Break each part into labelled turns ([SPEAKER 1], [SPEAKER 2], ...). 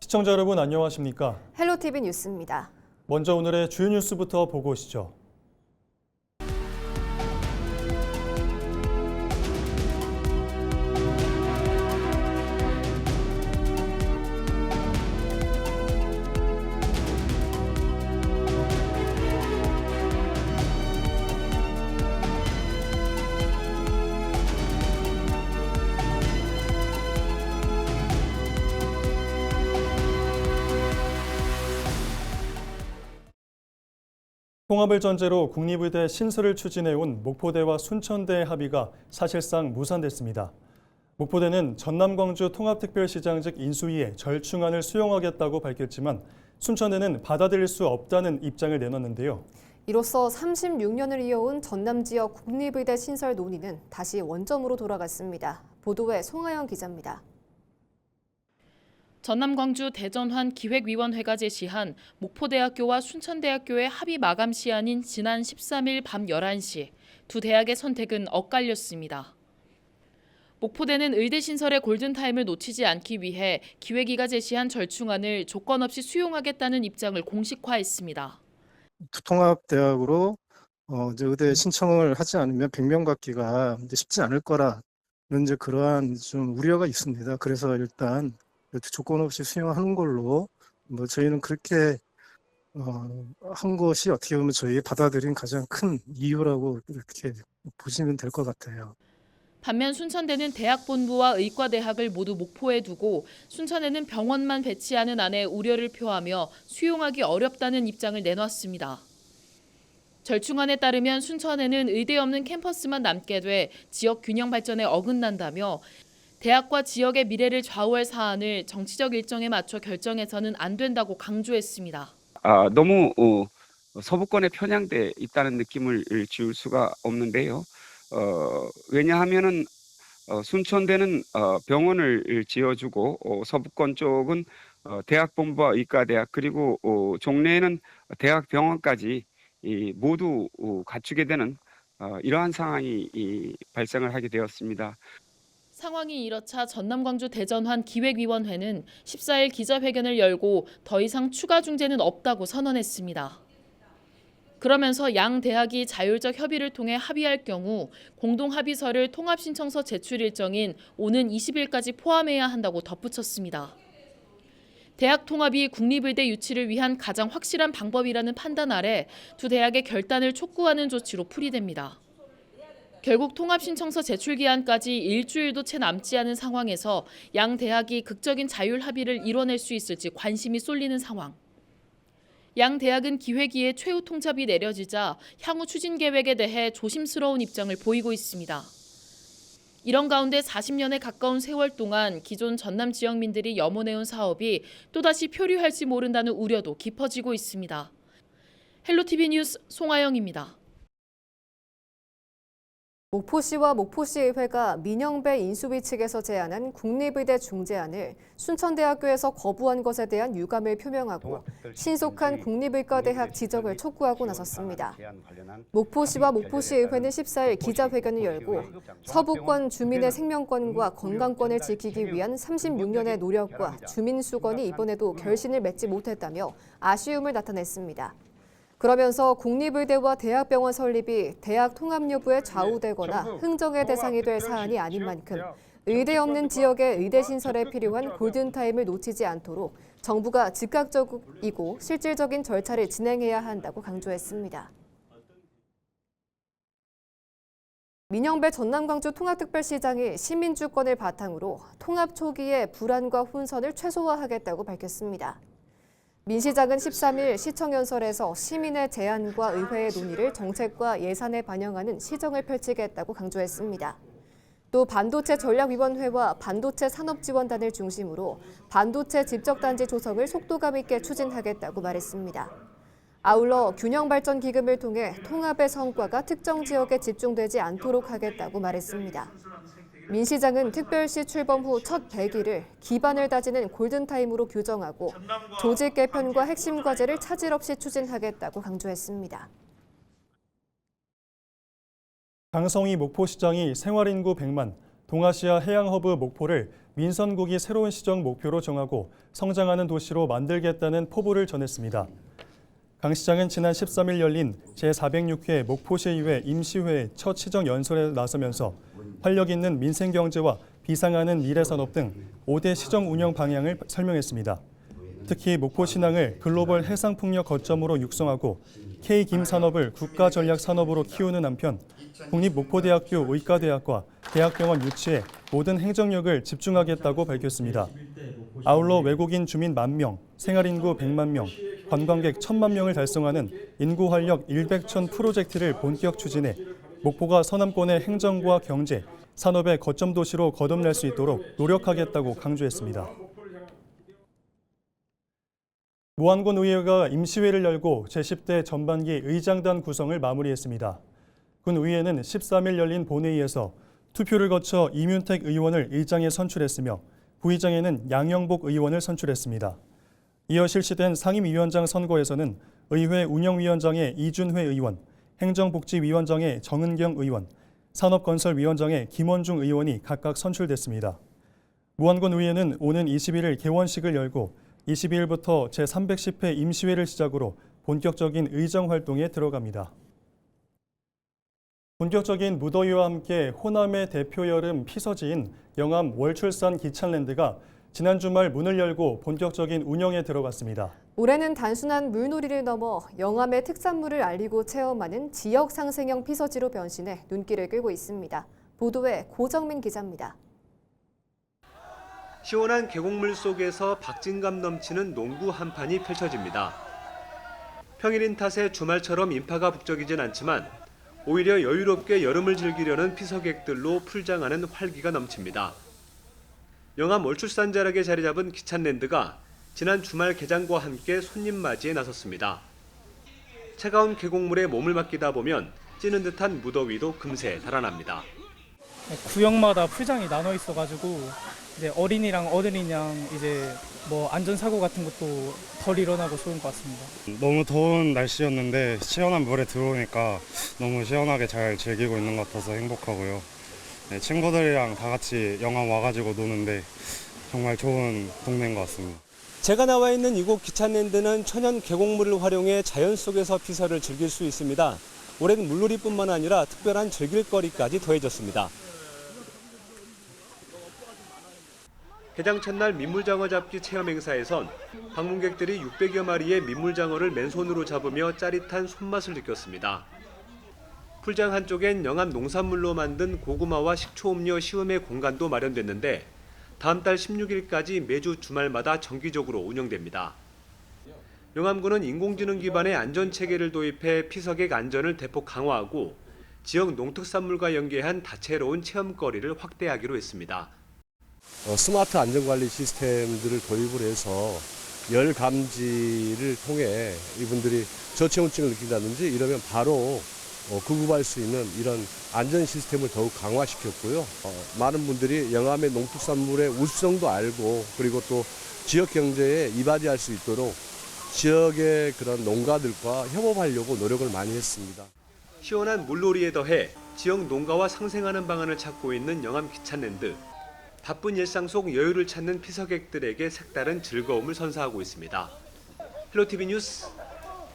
[SPEAKER 1] 시청자 여러분 안녕하십니까?
[SPEAKER 2] 헬로티비 뉴스입니다.
[SPEAKER 1] 먼저 오늘의 주요 뉴스부터 보고 오시죠. 통합을 전제로 국립의대 신설을 추진해온 목포대와 순천대의 합의가 사실상 무산됐습니다. 목포대는 전남 광주 통합특별시장직 인수위에 절충안을 수용하겠다고 밝혔지만 순천대는 받아들일 수 없다는 입장을 내놨는데요.
[SPEAKER 2] 이로써 36년을 이어온 전남 지역 국립의대 신설 논의는 다시 원점으로 돌아갔습니다. 보도에 송하영 기자입니다.
[SPEAKER 3] 전남 광주 대전환 기획위원회가 제시한 목포대학교와 순천대학교의 합의 마감 시한인 지난 13일 밤 11시 두 대학의 선택은 엇갈렸습니다. 목포대는 의대 신설의 골든타임을 놓치지 않기 위해 기획위가 제시한 절충안을 조건 없이 수용하겠다는 입장을 공식화했습니다.
[SPEAKER 4] 통합대학으로 이제 의대 신청을 하지 않으면 100명 받기가 이제 쉽지 않을 거라는 이제 그러한 좀 우려가 있습니다. 그래서 일단 조건 없이 수용하는 걸로 저희는 그렇게 한 것이 어떻게 보면 저희 받아들인 가장 큰 이유라고 이렇게 보시면 될 것 같아요.
[SPEAKER 3] 반면 순천대는 대학본부와 의과대학을 모두 목포에 두고 순천에는 병원만 배치하는 안에 우려를 표하며 수용하기 어렵다는 입장을 내놨습니다. 절충안에 따르면 순천에는 의대 없는 캠퍼스만 남게 돼 지역 균형 발전에 어긋난다며 대학과 지역의 미래를 좌우할 사안을 정치적 일정에 맞춰 결정해서는 안 된다고 강조했습니다.
[SPEAKER 5] 너무 서부권에 편향돼 있다는 느낌을 지울 수가 없는데요. 왜냐하면은 순천대는 병원을 지어주고 서부권 쪽은 대학본부와 의과대학 그리고 종래에는 대학병원까지 모두 갖추게 되는 이러한 상황이 발생을 하게 되었습니다.
[SPEAKER 3] 상황이 이렇자 전남 광주 대전환 기획위원회는 14일 기자회견을 열고 더 이상 추가 중재는 없다고 선언했습니다. 그러면서 양 대학이 자율적 협의를 통해 합의할 경우 공동 합의서를 통합 신청서 제출 일정인 오는 20일까지 포함해야 한다고 덧붙였습니다. 대학 통합이 국립의대 유치를 위한 가장 확실한 방법이라는 판단 아래 두 대학의 결단을 촉구하는 조치로 풀이됩니다. 결국 통합 신청서 제출 기한까지 일주일도 채 남지 않은 상황에서 양 대학이 극적인 자율 합의를 이뤄낼 수 있을지 관심이 쏠리는 상황. 양 대학은 기획위에 최후 통첩이 내려지자 향후 추진 계획에 대해 조심스러운 입장을 보이고 있습니다. 이런 가운데 40년에 가까운 세월 동안 기존 전남 지역민들이 염원해온 사업이 또다시 표류할지 모른다는 우려도 깊어지고 있습니다. 헬로티비 뉴스 송하영입니다.
[SPEAKER 2] 목포시와 목포시의회가 민영배 인수위 측에서 제안한 국립의대 중재안을 순천대학교에서 거부한 것에 대한 유감을 표명하고 신속한 국립의과대학 지정을 촉구하고 나섰습니다. 목포시와 목포시의회는 14일 기자회견을 열고 서부권 주민의 생명권과 건강권을 지키기 위한 36년의 노력과 주민 수건이 이번에도 결실을 맺지 못했다며 아쉬움을 나타냈습니다. 그러면서 국립의대와 대학병원 설립이 대학 통합 여부에 좌우되거나 흥정의 대상이 될 사안이 아닌 만큼 의대 없는 지역의 의대 신설에 필요한 골든타임을 놓치지 않도록 정부가 즉각적이고 실질적인 절차를 진행해야 한다고 강조했습니다. 민영배 전남광주 통합특별시장이 시민주권을 바탕으로 통합 초기의 불안과 혼선을 최소화하겠다고 밝혔습니다. 민 시장은 13일 시청연설에서 시민의 제안과 의회의 논의를 정책과 예산에 반영하는 시정을 펼치겠다고 강조했습니다. 또 반도체 전략위원회와 반도체 산업지원단을 중심으로 반도체 집적단지 조성을 속도감 있게 추진하겠다고 말했습니다. 아울러 균형발전기금을 통해 통합의 성과가 특정 지역에 집중되지 않도록 하겠다고 말했습니다. 민 시장은 특별시 출범 후 첫 100일을 기반을 다지는 골든타임으로 규정하고 조직 개편과 핵심 과제를 차질 없이 추진하겠다고 강조했습니다.
[SPEAKER 1] 강성희 목포시장이 생활인구 100만, 동아시아 해양허브 목포를 민선국이 새로운 시정 목표로 정하고 성장하는 도시로 만들겠다는 포부를 전했습니다. 강 시장은 지난 13일 열린 제406회 목포시의회 임시회의 첫 시정 연설에 나서면서 활력 있는 민생경제와 비상하는 미래산업 등 5대 시정 운영 방향을 설명했습니다. 특히 목포신항을 글로벌 해상풍력 거점으로 육성하고 K김산업을 국가전략산업으로 키우는 한편 국립목포대학교 의과대학과 대학병원 유치에 모든 행정력을 집중하겠다고 밝혔습니다. 아울러 외국인 주민 10,000명, 생활인구 100만 명, 관광객 1,000만 명을 달성하는 인구활력 100천 프로젝트를 본격 추진해 목포가 서남권의 행정과 경제, 산업의 거점 도시로 거듭날 수 있도록 노력하겠다고 강조했습니다. 무안군 의회가 임시회를 열고 제10대 전반기 의장단 구성을 마무리했습니다. 군 의회는 13일 열린 본회의에서 투표를 거쳐 이윤택 의원을 의장에 선출했으며 부의장에는 양영복 의원을 선출했습니다. 이어 실시된 상임위원장 선거에서는 의회 운영위원장에 이준회 의원, 행정복지위원장에 정은경 의원, 산업건설위원장에 김원중 의원이 각각 선출됐습니다. 무안군 의회는 오는 21일 개원식을 열고 22일부터 제310회 임시회를 시작으로 본격적인 의정 활동에 들어갑니다. 본격적인 무더위와 함께 호남의 대표 여름 피서지인 영암 월출산 기찬랜드가 지난 주말 문을 열고 본격적인 운영에 들어갔습니다.
[SPEAKER 2] 올해는 단순한 물놀이를 넘어 영암의 특산물을 알리고 체험하는 지역 상생형 피서지로 변신해 눈길을 끌고 있습니다. 보도에 고정민 기자입니다.
[SPEAKER 6] 시원한 계곡물 속에서 박진감 넘치는 농구 한판이 펼쳐집니다. 평일인 탓에 주말처럼 인파가 북적이진 않지만 오히려 여유롭게 여름을 즐기려는 피서객들로 풀장하는 활기가 넘칩니다. 영암 월출산 자락에 자리 잡은 기찬랜드가 지난 주말 개장과 함께 손님 맞이에 나섰습니다. 차가운 계곡물에 몸을 맡기다 보면 찌는 듯한 무더위도 금세 달아납니다.
[SPEAKER 7] 구역마다 풀장이 나눠 있어가지고 이제 어린이랑 어른이랑 이제 뭐 안전사고 같은 것도 덜 일어나고 좋은 것 같습니다.
[SPEAKER 8] 너무 더운 날씨였는데 시원한 물에 들어오니까 너무 시원하게 잘 즐기고 있는 것 같아서 행복하고요. 네, 친구들이랑 다 같이 영암 와가지고 노는데 정말 좋은 동네인 것 같습니다.
[SPEAKER 9] 제가 나와 있는 이곳 기찬랜드는 천연 계곡물을 활용해 자연 속에서 피서를 즐길 수 있습니다. 올해는 물놀이뿐만 아니라 특별한 즐길거리까지 더해졌습니다.
[SPEAKER 6] 개장 첫날 민물장어 잡기 체험 행사에선 방문객들이 600여 마리의 민물장어를 맨손으로 잡으며 짜릿한 손맛을 느꼈습니다. 풀장 한쪽엔 영암 농산물로 만든 고구마와 식초음료 시음회 공간도 마련됐는데 다음 달 16일까지 매주 주말마다 정기적으로 운영됩니다. 영암군은 인공지능 기반의 안전체계를 도입해 피서객 안전을 대폭 강화하고 지역 농특산물과 연계한 다채로운 체험거리를 확대하기로 했습니다.
[SPEAKER 10] 스마트 안전관리 시스템들을 도입을 해서 열 감지를 통해 이분들이 저체온증을 느낀다든지 이러면 바로 구급할 수 있는 이런 안전 시스템을 더욱 강화시켰고요. 많은 분들이 영암의 농특산물의 우수성도 알고 그리고 또 지역 경제에 이바지할 수 있도록 지역의 그런 농가들과 협업하려고 노력을 많이 했습니다.
[SPEAKER 6] 시원한 물놀이에 더해 지역 농가와 상생하는 방안을 찾고 있는 영암 기찬랜드. 바쁜 일상 속 여유를 찾는 피서객들에게 색다른 즐거움을 선사하고 있습니다. 헬로티비 뉴스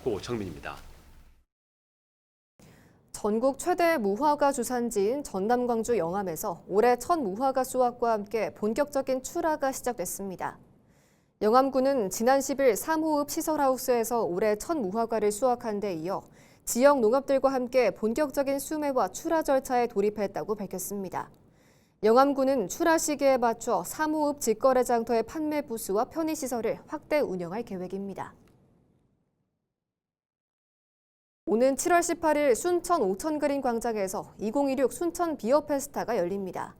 [SPEAKER 6] 고정민입니다.
[SPEAKER 2] 전국 최대 무화과 주산지인 전남 광주 영암에서 올해 첫 무화과 수확과 함께 본격적인 출하가 시작됐습니다. 영암군은 지난 10일 3호읍 시설하우스에서 올해 첫 무화과를 수확한 데 이어 지역 농업들과 함께 본격적인 수매와 출하 절차에 돌입했다고 밝혔습니다. 영암군은 출하 시기에 맞춰 3호읍 직거래 장터의 판매 부스와 편의시설을 확대 운영할 계획입니다. 오는 7월 18일 순천 오천그린 광장에서 2016 순천 비어 페스타가 열립니다.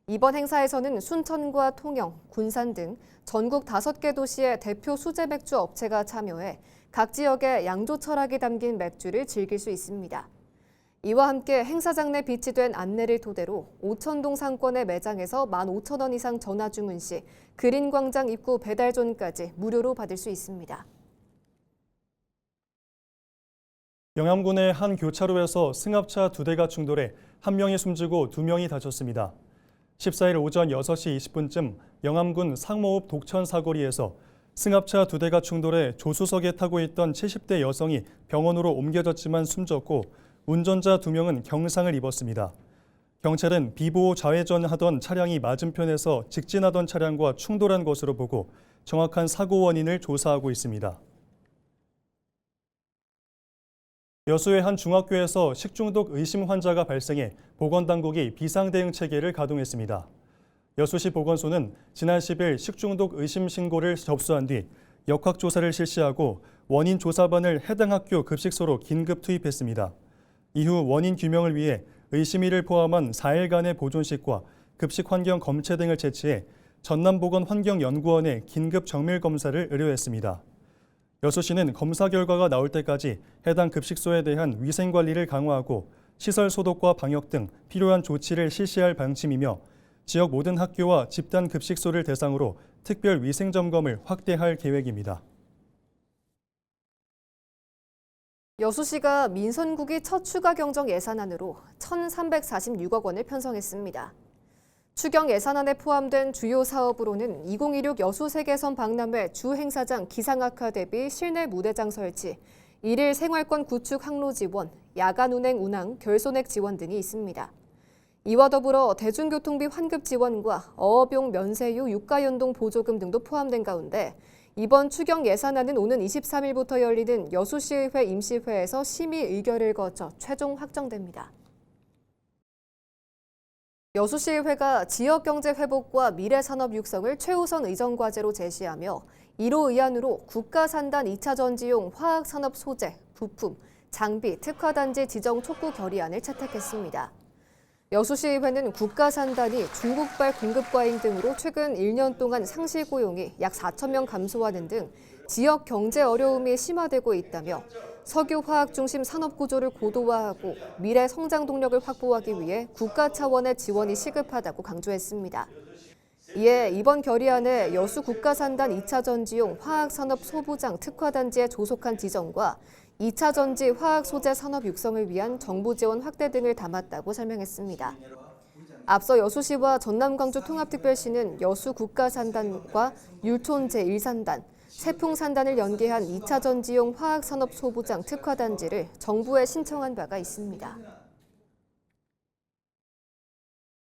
[SPEAKER 2] 이번 행사에서는 순천과 통영, 군산 등 전국 5개 도시의 대표 수제 맥주 업체가 참여해 각 지역의 양조 철학이 담긴 맥주를 즐길 수 있습니다. 이와 함께 행사장 내 비치된 안내를 토대로 오천동 상권의 매장에서 15,000원 이상 전화 주문 시 그린광장 입구 배달존까지 무료로 받을 수 있습니다.
[SPEAKER 1] 영암군의 한 교차로에서 승합차 2대가 충돌해 1명이 숨지고 2명이 다쳤습니다. 14일 오전 6시 20분쯤 영암군 상모읍 독천 사거리에서 승합차 2대가 충돌해 조수석에 타고 있던 70대 여성이 병원으로 옮겨졌지만 숨졌고 운전자 2명은 경상을 입었습니다. 경찰은 비보호 좌회전하던 차량이 맞은편에서 직진하던 차량과 충돌한 것으로 보고 정확한 사고 원인을 조사하고 있습니다. 여수의 한 중학교에서 식중독 의심 환자가 발생해 보건당국이 비상대응 체계를 가동했습니다. 여수시 보건소는 지난 10일 식중독 의심 신고를 접수한 뒤 역학조사를 실시하고 원인 조사반을 해당 학교 급식소로 긴급 투입했습니다. 이후 원인 규명을 위해 의심일을 포함한 4일간의 보존식과 급식 환경 검체 등을 채취해 전남보건환경연구원에 긴급 정밀 검사를 의뢰했습니다. 여수시는 검사 결과가 나올 때까지 해당 급식소에 대한 위생 관리를 강화하고 시설 소독과 방역 등 필요한 조치를 실시할 방침이며 지역 모든 학교와 집단 급식소를 대상으로 특별 위생 점검을 확대할 계획입니다.
[SPEAKER 2] 여수시가 민선국이 첫 추가 경정 예산안으로 1,346억 원을 편성했습니다. 추경 예산안에 포함된 주요 사업으로는 2016 여수 세계선 박람회 주행사장 기상악화 대비 실내 무대장 설치, 일일 생활권 구축 항로 지원, 야간 운행 운항 결손액 지원 등이 있습니다. 이와 더불어 대중교통비 환급 지원과 어업용 면세유 유가연동 보조금 등도 포함된 가운데 이번 추경 예산안은 오는 23일부터 열리는 여수시의회 임시회에서 심의 의결을 거쳐 최종 확정됩니다. 여수시의회가 지역경제 회복과 미래산업 육성을 최우선 의정과제로 제시하며 이로 의안으로 국가산단 2차 전지용 화학산업 소재, 부품, 장비, 특화단지 지정 촉구 결의안을 채택했습니다. 여수시의회는 국가산단이 중국발 공급과잉 등으로 최근 1년 동안 상시 고용이 약 4,000명 감소하는 등 지역 경제 어려움이 심화되고 있다며 석유화학 중심 산업 구조를 고도화하고 미래 성장 동력을 확보하기 위해 국가 차원의 지원이 시급하다고 강조했습니다. 이에 이번 결의안에 여수 국가산단 2차 전지용 화학산업 소부장 특화단지의 조속한 지정과 2차 전지 화학 소재 산업 육성을 위한 정부 지원 확대 등을 담았다고 설명했습니다. 앞서 여수시와 전남광주 통합특별시는 여수 국가산단과 율촌 제1산단, 세풍산단을 연계한 2차 전지용 화학산업 소부장 특화단지를 정부에 신청한 바가 있습니다.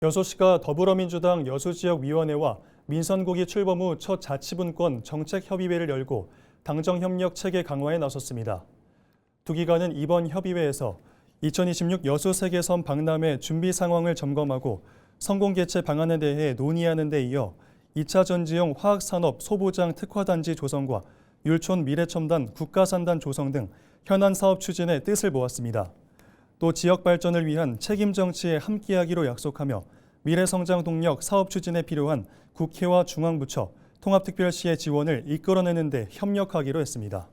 [SPEAKER 1] 여수시가 더불어민주당 여수지역위원회와 민선국이 출범 후 첫 자치분권 정책협의회를 열고 당정협력 체계 강화에 나섰습니다. 두 기관은 이번 협의회에서 2026 여수 세계선 박람회 준비 상황을 점검하고 성공 개최 방안에 대해 논의하는 데 이어 2차 전지용 화학산업 소부장 특화단지 조성과 율촌 미래첨단 국가산단 조성 등 현안 사업 추진에 뜻을 모았습니다. 또 지역 발전을 위한 책임 정치에 함께하기로 약속하며 미래성장 동력 사업 추진에 필요한 국회와 중앙부처, 통합특별시의 지원을 이끌어내는 데 협력하기로 했습니다.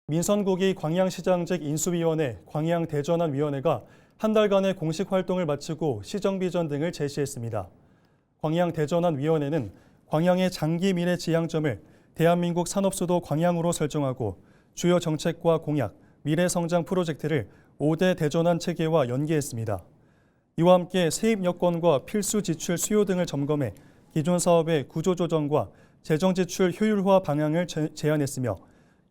[SPEAKER 1] 민선국이 광양시장직 인수위원회, 광양대전환위원회가 한 달간의 공식 활동을 마치고 시정비전 등을 제시했습니다. 광양대전환위원회는 광양의 장기 미래 지향점을 대한민국 산업수도 광양으로 설정하고 주요 정책과 공약, 미래 성장 프로젝트를 5대 대전환 체계와 연계했습니다. 이와 함께 세입 여건과 필수 지출 수요 등을 점검해 기존 사업의 구조조정과 재정 지출 효율화 방향을 제안했으며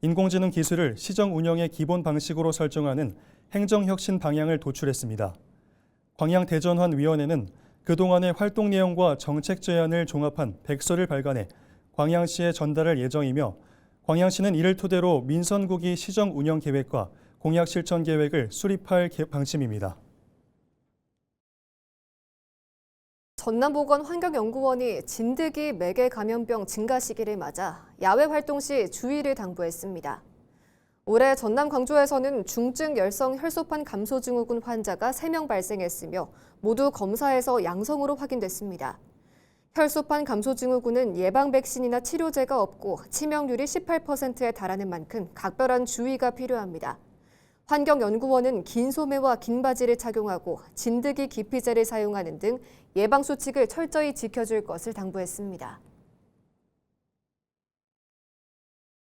[SPEAKER 1] 인공지능 기술을 시정 운영의 기본 방식으로 설정하는 행정혁신 방향을 도출했습니다. 광양대전환위원회는 그동안의 활동 내용과 정책 제안을 종합한 백서를 발간해 광양시에 전달할 예정이며 광양시는 이를 토대로 민선국이 시정 운영 계획과 공약 실천 계획을 수립할 방침입니다.
[SPEAKER 2] 전남보건환경연구원이 진드기 매개 감염병 증가 시기를 맞아 야외 활동 시 주의를 당부했습니다. 올해 전남 광주에서는 중증 열성 혈소판 감소 증후군 환자가 3명 발생했으며 모두 검사에서 양성으로 확인됐습니다. 혈소판 감소 증후군은 예방 백신이나 치료제가 없고 치명률이 18%에 달하는 만큼 각별한 주의가 필요합니다. 환경연구원은 긴 소매와 긴 바지를 착용하고 진드기 기피제를 사용하는 등 예방 수칙을 철저히 지켜줄 것을 당부했습니다.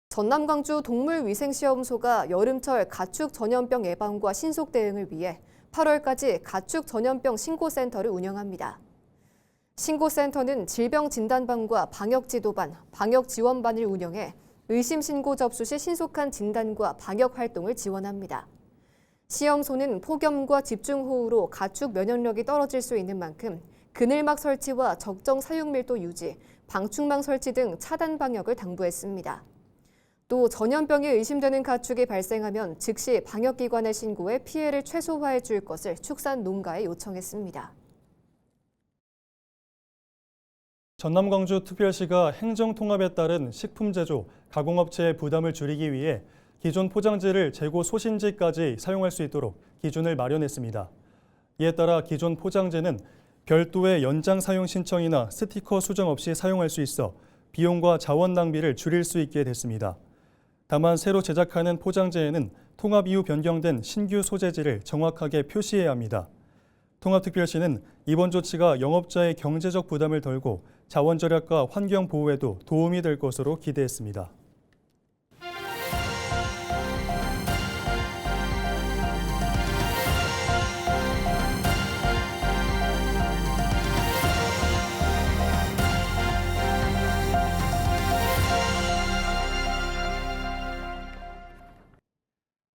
[SPEAKER 2] 전남광주 동물위생시험소가 여름철 가축 전염병 예방과 신속 대응을 위해 8월까지 가축 전염병 신고센터를 운영합니다. 신고센터는 질병진단반과 방역지도반, 방역지원반을 운영해 의심 신고 접수 시 신속한 진단과 방역 활동을 지원합니다. 시험소는 폭염과 집중호우로 가축 면역력이 떨어질 수 있는 만큼 그늘막 설치와 적정 사육밀도 유지, 방충망 설치 등 차단 방역을 당부했습니다. 또 전염병이 의심되는 가축이 발생하면 즉시 방역기관에 신고해 피해를 최소화해 줄 것을 축산 농가에 요청했습니다.
[SPEAKER 1] 전남 광주특별시가 행정통합에 따른 식품 제조, 가공업체의 부담을 줄이기 위해 기존 포장지를 재고 소신지까지 사용할 수 있도록 기준을 마련했습니다. 이에 따라 기존 포장지는 별도의 연장 사용 신청이나 스티커 수정 없이 사용할 수 있어 비용과 자원 낭비를 줄일 수 있게 됐습니다. 다만 새로 제작하는 포장지에는 통합 이후 변경된 신규 소재지를 정확하게 표시해야 합니다. 통합특별시는 이번 조치가 영업자의 경제적 부담을 덜고 자원 절약과 환경 보호에도 도움이 될 것으로 기대했습니다.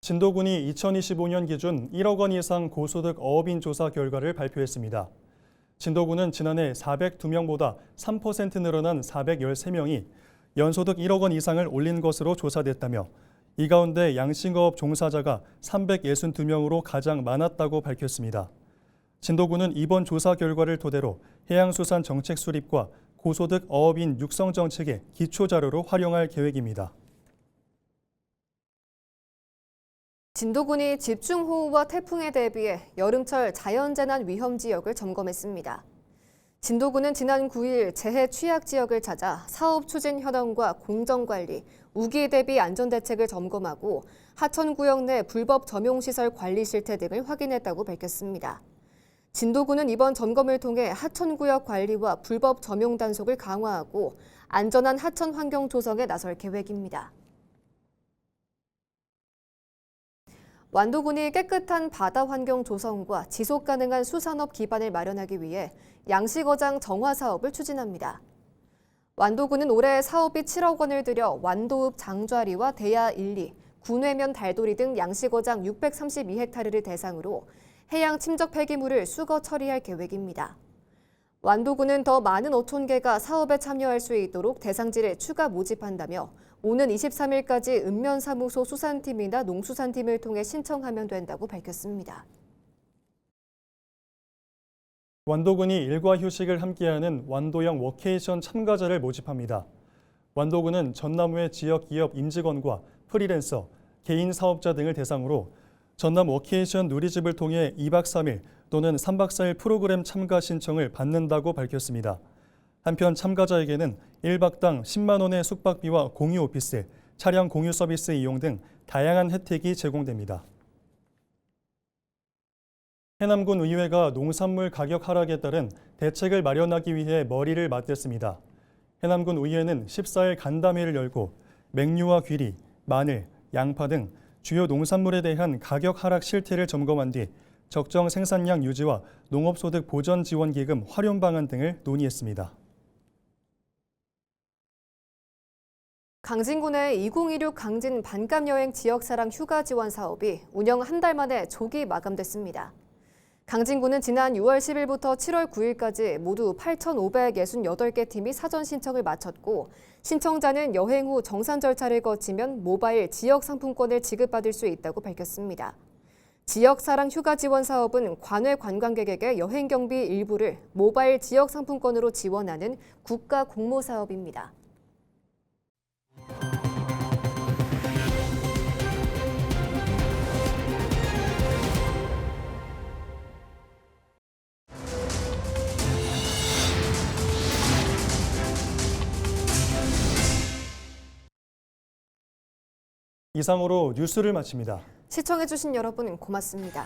[SPEAKER 1] 진도군이 2025년 기준 1억 원 이상 고소득 어업인 조사 결과를 발표했습니다. 진도군은 지난해 402명보다 3% 늘어난 413명이 연소득 1억 원 이상을 올린 것으로 조사됐다며 이 가운데 양식어업 종사자가 362명으로 가장 많았다고 밝혔습니다. 진도군은 이번 조사 결과를 토대로 해양수산 정책 수립과 고소득 어업인 육성 정책의 기초 자료로 활용할 계획입니다.
[SPEAKER 2] 진도군이 집중호우와 태풍에 대비해 여름철 자연재난 위험 지역을 점검했습니다. 진도군은 지난 9일 재해 취약 지역을 찾아 사업 추진 현황과 공정관리, 우기 대비 안전대책을 점검하고 하천구역 내 불법 점용시설 관리 실태 등을 확인했다고 밝혔습니다. 진도군은 이번 점검을 통해 하천구역 관리와 불법 점용 단속을 강화하고 안전한 하천 환경 조성에 나설 계획입니다. 완도군이 깨끗한 바다 환경 조성과 지속 가능한 수산업 기반을 마련하기 위해 양식어장 정화 사업을 추진합니다. 완도군은 올해 사업비 7억 원을 들여 완도읍 장좌리와 대야 1, 2, 군회면 달돌이 등 양식어장 632헥타르를 대상으로 해양 침적 폐기물을 수거 처리할 계획입니다. 완도군은 더 많은 어촌계가 사업에 참여할 수 있도록 대상지를 추가 모집한다며 오는 23일까지 읍면사무소 수산팀이나 농수산팀을 통해 신청하면 된다고 밝혔습니다.
[SPEAKER 1] 완도군이 일과 휴식을 함께하는 완도형 워케이션 참가자를 모집합니다. 완도군은 전남의 지역 기업 임직원과 프리랜서, 개인 사업자 등을 대상으로 전남 워케이션 누리집을 통해 2박 3일 또는 3박 4일 프로그램 참가 신청을 받는다고 밝혔습니다. 한편 참가자에게는 1박당 10만 원의 숙박비와 공유 오피스, 차량 공유 서비스 이용 등 다양한 혜택이 제공됩니다. 해남군 의회가 농산물 가격 하락에 따른 대책을 마련하기 위해 머리를 맞댔습니다. 해남군 의회는 14일 간담회를 열고 맹류와 귀리, 마늘, 양파 등 주요 농산물에 대한 가격 하락 실태를 점검한 뒤 적정 생산량 유지와 농업소득 보전 지원 기금 활용 방안 등을 논의했습니다.
[SPEAKER 2] 강진군의 2026 강진 반값여행 지역사랑 휴가 지원 사업이 운영 한 달 만에 조기 마감됐습니다. 강진군은 지난 6월 10일부터 7월 9일까지 모두 8,568개 팀이 사전 신청을 마쳤고 신청자는 여행 후 정산 절차를 거치면 모바일 지역 상품권을 지급받을 수 있다고 밝혔습니다. 지역사랑 휴가 지원 사업은 관외 관광객에게 여행 경비 일부를 모바일 지역 상품권으로 지원하는 국가 공모 사업입니다.
[SPEAKER 1] 이상으로 뉴스를 마칩니다.
[SPEAKER 2] 시청해주신 여러분 고맙습니다.